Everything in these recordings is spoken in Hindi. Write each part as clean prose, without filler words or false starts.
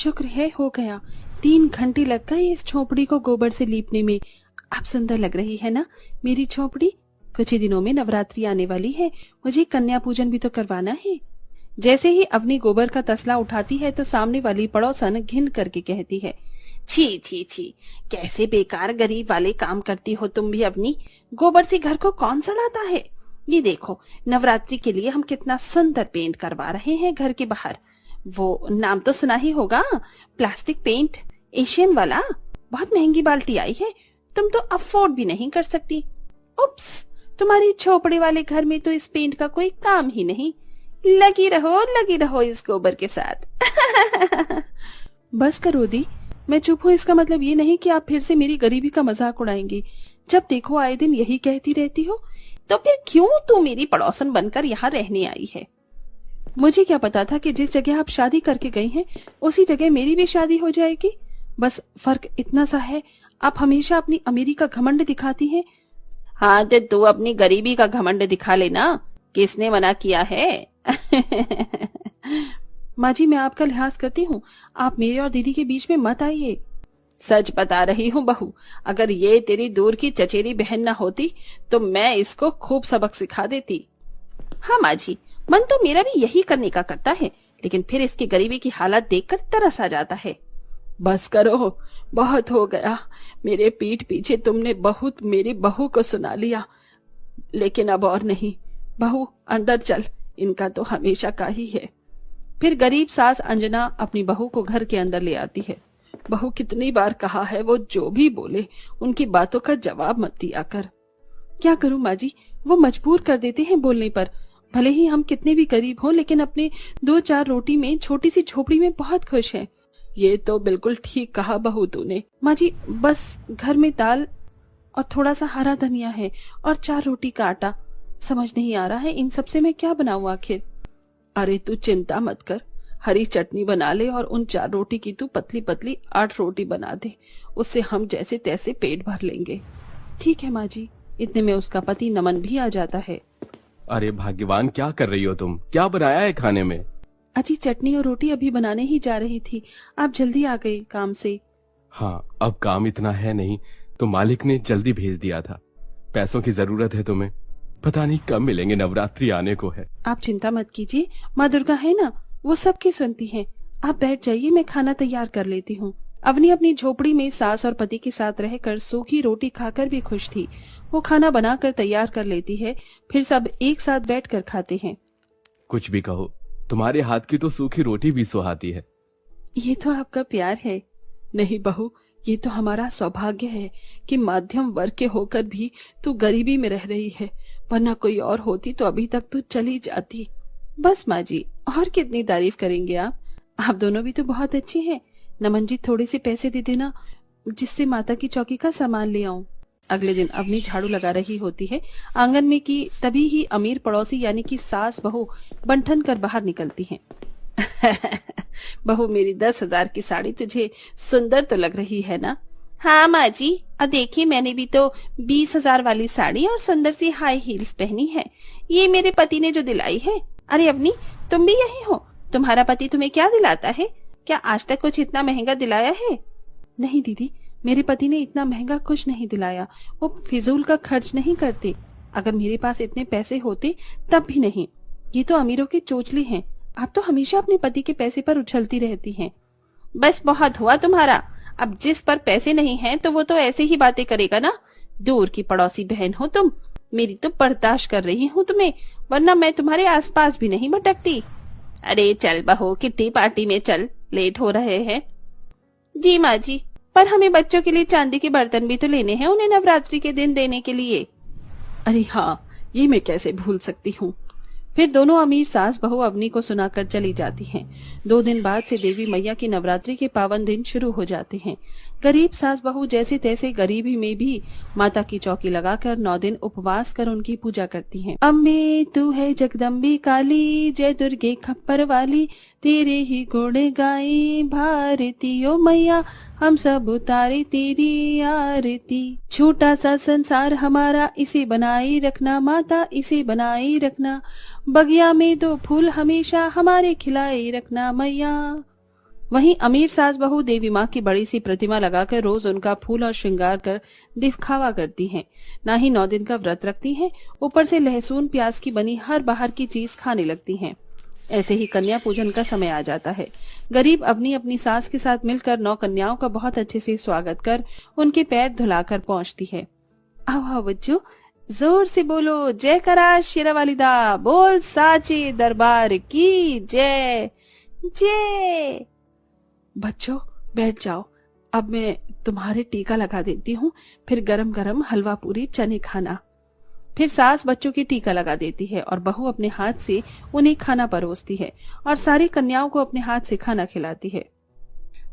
शुक्र है हो गया। 3 घंटे लग गए इस झोपड़ी को गोबर से लीपने में। अब सुंदर लग रही है ना मेरी झोपड़ी। कुछ ही दिनों में नवरात्रि आने वाली है, मुझे कन्या पूजन भी तो करवाना है। जैसे ही अवनी गोबर का तसला उठाती है तो सामने वाली पड़ोसन घिन करके कहती है, छी छी छी, कैसे बेकार गरीब वाले काम करती हो तुम भी अवनी। गोबर से घर को कौन सड़ाता है। ये देखो, नवरात्रि के लिए हम कितना सुंदर पेंट करवा रहे हैं घर के बाहर। वो नाम तो सुना ही होगा, प्लास्टिक पेंट, एशियन वाला। बहुत महंगी बाल्टी आई है, तुम तो अफोर्ड भी नहीं कर सकती। उप्स, तुम्हारी झोपड़ी वाले घर में तो इस पेंट का कोई काम ही नहीं। लगी रहो इस गोबर के साथ। बस करो दी, मैं चुप हूँ इसका मतलब ये नहीं कि आप फिर से मेरी गरीबी का मजाक उड़ाएंगी। जब देखो आए दिन यही कहती रहती हो, तो फिर क्यों तू मेरी पड़ोसन बनकर यहाँ रहने आई है। मुझे क्या पता था कि जिस जगह आप शादी करके गई हैं उसी जगह मेरी भी शादी हो जाएगी। बस फर्क इतना सा है, आप हमेशा अपनी अमीरी का घमंड दिखाती हैं। हाँ तो तू अपनी गरीबी का घमंड दिखा लेना, किसने मना किया है। माँ जी, मैं आपका लिहाज करती हूँ, आप मेरे और दीदी के बीच में मत आइए। सच बता रही हूँ बहू, अगर ये तेरी दूर की चचेरी बहन न होती तो मैं इसको खूब सबक सिखा देती। हाँ माँ जी, मन तो मेरा भी यही करने का करता है, लेकिन फिर इसकी गरीबी की हालत देखकर तरस आ जाता है। बस करो, बहुत हो गया। मेरे पीठ पीछे तुमने बहुत मेरी बहू को सुना लिया, लेकिन अब और नहीं। बहू अंदर चल, इनका तो हमेशा का ही है। फिर गरीब सास अंजना अपनी बहू को घर के अंदर ले आती है। बहू, कितनी बार कहा है वो जो भी बोले उनकी बातों का जवाब मत दिया कर। क्या करूं माँ जी, वो मजबूर कर देते हैं बोलने पर। भले ही हम कितने भी गरीब हों, लेकिन अपने 2-4 रोटी में छोटी सी झोपड़ी में बहुत खुश हैं। ये तो बिल्कुल ठीक कहा बहू तूने। माँ जी, बस घर में दाल और थोड़ा सा हरा धनिया है और 4 रोटी का आटा। समझ नहीं आ रहा है इन सब से मैं क्या बनाऊं आखिर। अरे तू चिंता मत कर, हरी चटनी बना ले और उन 4 रोटी की तू पतली पतली 8 रोटी बना दे, उससे हम जैसे तैसे पेट भर लेंगे। ठीक है माँ जी। इतने में उसका पति नमन भी आ जाता है। अरे भाग्यवान, क्या कर रही हो तुम? क्या बनाया है खाने में? अजी, चटनी और रोटी अभी बनाने ही जा रही थी, आप जल्दी आ गए काम से। हाँ, अब काम इतना है नहीं तो मालिक ने जल्दी भेज दिया था। पैसों की जरूरत है तुम्हें, पता नहीं कब मिलेंगे, नवरात्रि आने को है। आप चिंता मत कीजिए, माँ दुर्गा है ना, वो सबकी सुनती हैं। आप बैठ जाइए, मैं खाना तैयार कर लेती हूँ। अवनी अपनी झोपड़ी में सास और पति के साथ रहकर सूखी रोटी खाकर भी खुश थी। वो खाना बनाकर तैयार कर लेती है, फिर सब एक साथ बैठकर खाते हैं। कुछ भी कहो, तुम्हारे हाथ की तो सूखी रोटी भी सुहाती है। ये तो आपका प्यार है। नहीं बहू, ये तो हमारा सौभाग्य है कि मध्यम वर्ग के होकर भी तू गरीबी में रह रही है, वरना कोई और होती तो अभी तक तू चली जाती। बस माँ जी, और कितनी तारीफ करेंगे आप दोनों भी तो बहुत अच्छे हैं। नमन जी, थोड़े से पैसे दे देना, जिससे माता की चौकी का सामान ले आऊं। अगले दिन अवनी झाड़ू लगा रही होती है आंगन में कि तभी ही अमीर पड़ोसी यानी कि सास बहू बंठन कर बाहर निकलती हैं। बहू, मेरी 10,000 की साड़ी तुझे सुंदर तो लग रही है ना। हाँ माँ जी, अब देखिए, मैंने भी तो 20,000 वाली साड़ी और सुंदर सी हाई हील्स पहनी है। ये मेरे पति ने जो दिलाई है। अरे अवनी, तुम भी यही हो? तुम्हारा पति तुम्हें क्या दिलाता है? क्या आज तक कुछ इतना महंगा दिलाया है? नहीं दीदी, मेरे पति ने इतना महंगा कुछ नहीं दिलाया। वो फिजूल का खर्च नहीं करते। अगर मेरे पास इतने पैसे होते तब भी नहीं। ये तो अमीरों के चोचले हैं। आप तो हमेशा अपने पति के पैसे पर उछलती रहती हैं। बस बहुत हुआ तुम्हारा। अब जिस पर पैसे नहीं हैं तो वो तो ऐसे ही बातें करेगा ना। दूर की पड़ोसी बहन हो तुम, मेरी तो बर्दाश्त कर रही हूँ तुम्हें, वरना मैं तुम्हारे आसपास भी नहीं भटकती। अरे चल बहू, किट्टी पार्टी में चल, लेट हो रहे हैं। जी माँ जी, पर हमें बच्चों के लिए चांदी के बर्तन भी तो लेने हैं उन्हें नवरात्रि के दिन देने के लिए। अरे हाँ, ये मैं कैसे भूल सकती हूँ। फिर दोनों अमीर सास बहू अवनी को सुनाकर चली जाती हैं। 2 दिन बाद से देवी मैया की नवरात्रि के पावन दिन शुरू हो जाते हैं। गरीब सास बहू जैसे तैसे गरीबी में भी माता की चौकी लगाकर 9 दिन उपवास कर उनकी पूजा करती हैं। अम्बे तू है जगदम्बी काली, जय दुर्गे खप्पर वाली, तेरे ही गुण गाए भारती ओ मैया, हम सब उतारे तेरी आरती। छोटा सा संसार हमारा, इसे बनाए रखना माता, इसे बनाए रखना। बगिया में 2 फूल हमेशा हमारे खिलाए रखना मैया। वहीं अमीर सास बहू देवी माँ की बड़ी सी प्रतिमा लगाकर रोज उनका फूल और श्रृंगार कर दिखावा करती हैं। ना ही 9 दिन का व्रत रखती हैं, ऊपर से लहसुन प्याज की बनी हर बाहर की चीज खाने लगती हैं। ऐसे ही कन्या पूजन का समय आ जाता है। गरीब अपनी अपनी सास के साथ मिलकर 9 कन्याओं का बहुत अच्छे से स्वागत कर उनके पैर धुलाकर पहुंचती है। आओ आओ बच्चों, जोर से बोलो जयकारा शेरावालीदा, बोल साचे दरबार की जय जय। बच्चों बैठ जाओ, अब मैं तुम्हारे टीका लगा देती हूँ, फिर गरम गरम हलवा पूरी चने खाना। फिर सास बच्चों की टीका लगा देती है और बहू अपने हाथ से उन्हें खाना परोसती है और सारी कन्याओं को अपने हाथ से खाना खिलाती है।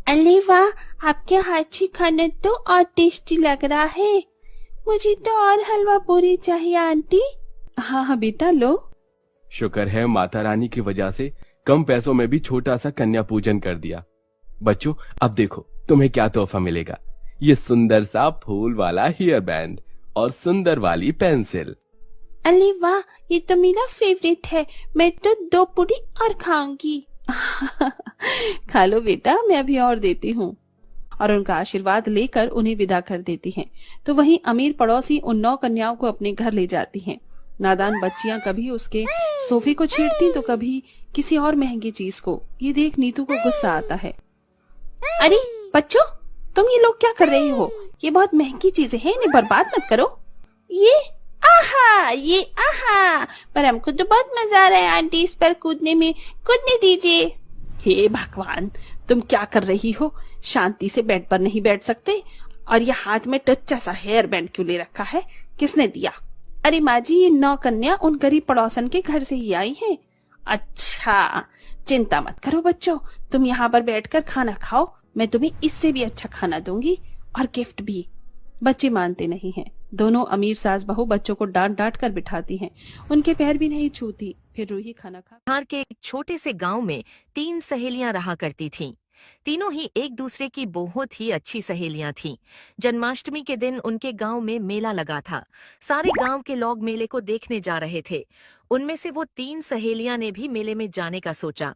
अरे वाह, आपके हाथ की खाना तो और टेस्टी लग रहा है। मुझे तो और हलवा पूरी चाहिए आंटी। हाँ हाँ बेटा लो। शुक्र है माता रानी की वजह से कम पैसों में भी छोटा सा कन्या पूजन कर दिया। बच्चों अब देखो तुम्हें क्या तोहफा मिलेगा। ये सुंदर सा फूल वाला हेयर बैंड और सुंदर वाली पेंसिल। अरे वाह, ये तो मेरा फेवरेट है। मैं तो 2 पूरी और खाऊंगी। खा लो बेटा, मैं अभी और देती हूँ। और उनका आशीर्वाद लेकर उन्हें विदा कर देती हैं। तो वहीं अमीर पड़ोसी उन 9 कन्याओं को अपने घर ले जाती हैं। नादान बच्चियां कभी उसके सोफे को छेड़ती तो कभी किसी और महंगी चीज को। ये देख नीतू को गुस्सा आता है। अरे बच्चों, तुम ये लोग क्या कर रहे हो? ये बहुत महंगी चीजें हैं, इन्हें बर्बाद मत करो। ये आहा, पर हमको तो बहुत मजा आ रहा है आंटी इस पर कूदने में। कूदने दीजिए। हे भगवान, तुम क्या कर रही हो? शांति से बेड पर नहीं बैठ सकते? और ये हाथ में टच्चा सा हेयर बैंड क्यों ले रखा है? किसने दिया? अरे माँ जी, ये 9 कन्या उन गरीब पड़ोसन के घर से ही आई हैं। अच्छा, चिंता मत करो बच्चों, तुम यहाँ पर बैठकर खाना खाओ। मैं तुम्हें इससे भी अच्छा खाना दूंगी और गिफ्ट भी। बच्चे मानते नहीं हैं। दोनों अमीर सास बहू बच्चों को डांट डांट कर बिठाती हैं, उनके पैर भी नहीं छूती। फिर रूही खाना खा। बिहार के एक छोटे से गांव में 3 सहेलियां रहा करती थीं। तीनों ही एक दूसरे की बहुत ही अच्छी सहेलियां थीं। जन्माष्टमी के दिन उनके गांव में मेला लगा था। सारे गांव के लोग मेले को देखने जा रहे थे। उनमें से वो 3 सहेलियां ने भी मेले में जाने का सोचा।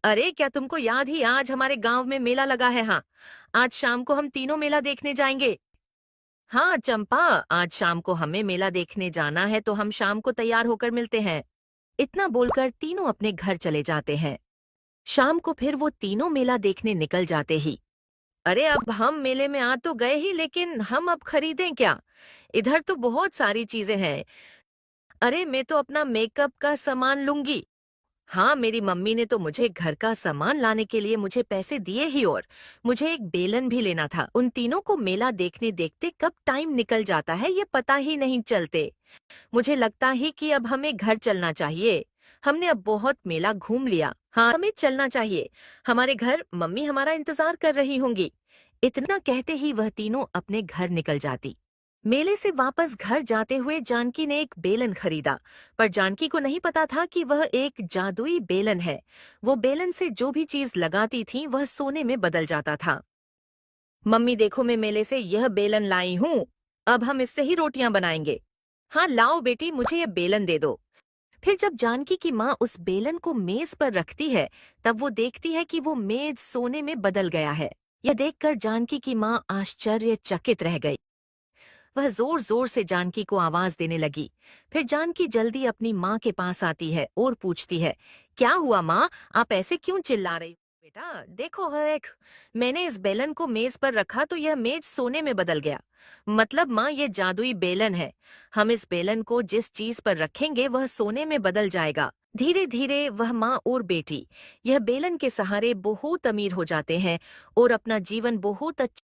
अरे क्या तुमको याद ही, आज हमारे गांव में मेला लगा है। हाँ, आज शाम को हम तीनों मेला देखने जाएंगे। हाँ चंपा, आज शाम को हमें मेला देखने जाना है, तो हम शाम को तैयार होकर मिलते हैं। इतना बोलकर तीनों अपने घर चले जाते हैं। शाम को फिर वो तीनों मेला देखने निकल जाते ही। अरे अब हम मेले में आ तो गए ही, लेकिन हम अब खरीदें क्या? इधर तो बहुत सारी चीजें हैं। अरे मैं तो अपना मेकअप का सामान लूंगी। हाँ, मेरी मम्मी ने तो मुझे घर का सामान लाने के लिए मुझे पैसे दिए ही, और मुझे एक बेलन भी लेना था। उन तीनों को मेला देखने देखते कब टाइम निकल जाता है ये पता ही नहीं चलते। मुझे लगता है कि अब हमें घर चलना चाहिए। हमने अब बहुत मेला घूम लिया। हाँ, हमें चलना चाहिए। हमारे घर मम्मी हमारा इंतजार कर रही होंगी। इतना कहते ही वह तीनों अपने घर निकल जाती। मेले से वापस घर जाते हुए जानकी ने एक बेलन खरीदा, पर जानकी को नहीं पता था कि वह एक जादुई बेलन है। वो बेलन से जो भी चीज लगाती थी वह सोने में बदल जाता था। मम्मी देखो, मैं मेले से यह बेलन लाई हूँ। अब हम इससे ही रोटियां बनाएंगे। हाँ लाओ बेटी, मुझे ये बेलन दे दो। फिर जब जानकी की माँ उस बेलन को मेज पर रखती है, तब वो देखती है कि वो मेज सोने में बदल गया है। यह देखकर जानकी की माँ आश्चर्यचकित रह गई। वह जोर जोर से जानकी को आवाज देने लगी। फिर जानकी जल्दी अपनी माँ के पास आती है और पूछती है, क्या हुआ माँ, आप ऐसे क्यों चिल्ला रही हो? बेटा देखो, मैंने इस बेलन को मेज पर रखा तो यह मेज सोने में बदल गया। मतलब माँ, ये जादुई बेलन है। हम इस बेलन को जिस चीज पर रखेंगे वह सोने में बदल जाएगा। धीरे धीरे वह माँ और बेटी यह बेलन के सहारे बहुत अमीर हो जाते हैं और अपना जीवन बहुत अच्छा